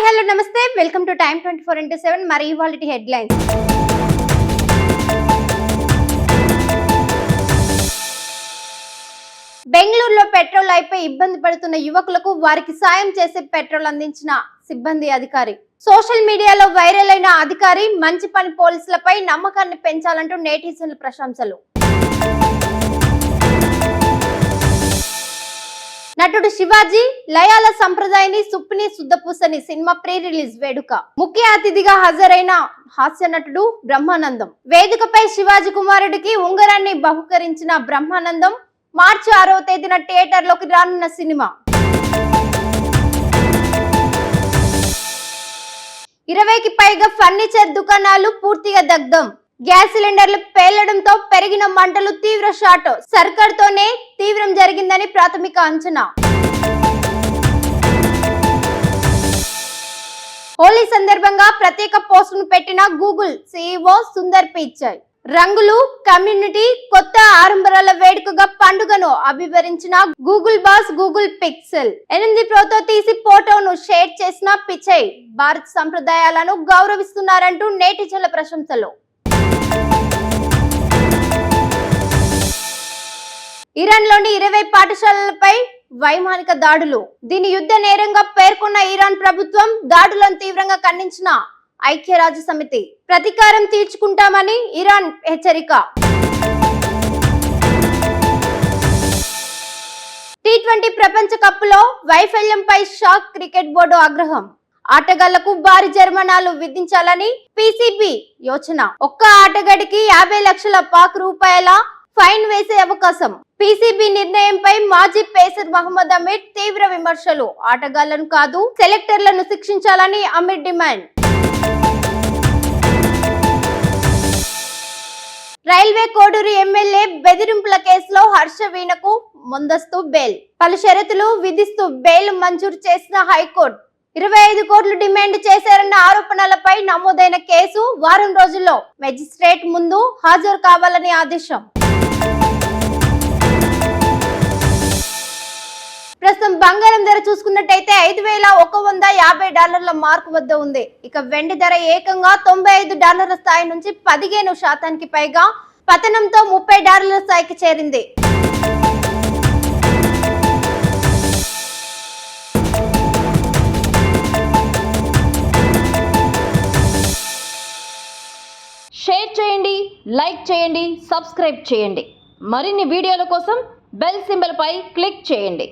Hello నమస్తే welcome to time 24x7 మరి ఇవాల్టి హెడ్లైన్స్. బెంగళూరులో పెట్రోల్ అయిపోయి ఇబ్బంది పడుతున్న యువకులకు వారికి సాయం చేసే పెట్రోల్ అందించిన సిబ్బంది అధికారి. సోషల్ మీడియాలో వైరల్ అయిన అధికారి మంచి పని పోలీసులపై నమ్మకాన్ని పెంచాలంటూ నెటిజన్ల ప్రశంసలు. నటుడు శివాజీ లయాల సంప్రదాయాన్ని సుప్పిని శుద్ధపూసని సినిమా ప్రీ రిలీజ్ వేడుక. ముఖ్య అతిథిగా హాజరైన హాస్య నటుడు బ్రహ్మానందం. వేదికపై శివాజీ కుమారుడికి ఉంగరాన్ని బహుకరించిన బ్రహ్మానందం మార్చి 6వ తేదీన థియేటర్లోకి రానున్న సినిమా. 20కి పైగా ఫర్నిచర్ దుకాణాలు పూర్తిగా దగ్ధం. గ్యాస్ సిలిండర్లు పేలడంతో పెరిగిన మంటలు, తీవ్ర షార్ట్ సర్కార్ తోనే తీవ్రం జరిగిందని ప్రాథమిక అంచనా. హోలీ సందర్భంగా ప్రత్యేక పోస్టును పెట్టిన గూగుల్ CEO సుందర్ పిచాయ్. రంగులు, కమ్యూనిటీ, కొత్త ఆరంభాల వేడుకగా పండుగను అభివర్ణించిన గూగుల్ బాస్ గూగుల్ పిక్సెల్ 8 ప్రోతో తీసి ఫోటోను షేర్ చేసిన పిచాయ్ భారత సంప్రదాయాలను గౌరవిస్తున్నారంటూ నెటిజన్ల ప్రశంసలు. ఇరాన్లోని 20 పాఠశాలలపై వైమానిక దాడులు. దీని యుద్ధ నేరంగా పేర్కొన్న ఇరాన్ ప్రభుత్వం దాడులను తీవ్రంగా ఖండించిన ఐక్యరాజ్య సమితి. ప్రతీకారం తీర్చుకుంటామని ఇరాన్ హెచ్చరిక. T20 ప్రపంచ కప్లో వైఫల్యంపై షాక్ క్రికెట్ బోర్డు ఆగ్రహం. ఆటగాళ్లకు భారీ జరిమానాలు విధించాలని PCB యోచన. ఒక్క ఆటగాడికి 50 లక్షల పాక్ రూపాయల ఫైన్ వేసే అవకాశం. PCB నిర్ణయంపై మాజీ పేసర్ మహమ్మద్ అమీర్ తీవ్ర విమర్శలు. ఆటగాళ్లను కాదు సెలెక్టర్లను శిక్షించాలని Amir demand. Railway Koduru MLA బెదిరింపుల కేసులో హర్ష వీణకు ముందస్తు బెయిల్. పలు షరతులు విధిస్తూ బెయిల్ మంజూరు చేసిన హైకోర్టు. 25 కోట్లు డిమాండ్ చేశారన్న ఆరోపణలపై నమోదైన కేసు వారం రోజుల్లో మెజిస్ట్రేట్ ముందు హాజరు కావాలని ఆదేశం. ప్రస్తుతం బంగారం ధర చూసుకున్నట్టయితే $5,150 మార్కు వద్ద ఉంది. ఇక వెండి ధర ఏకంగా $95 స్థాయి నుంచి 15% పైగా పతనంతో $30 స్థాయికి చేరింది. షేర్ చేయండి, లైక్ చేయండి, సబ్స్క్రైబ్ చేయండి. మరిన్ని వీడియోల కోసం బెల్ సింబల్ పై క్లిక్ చేయండి.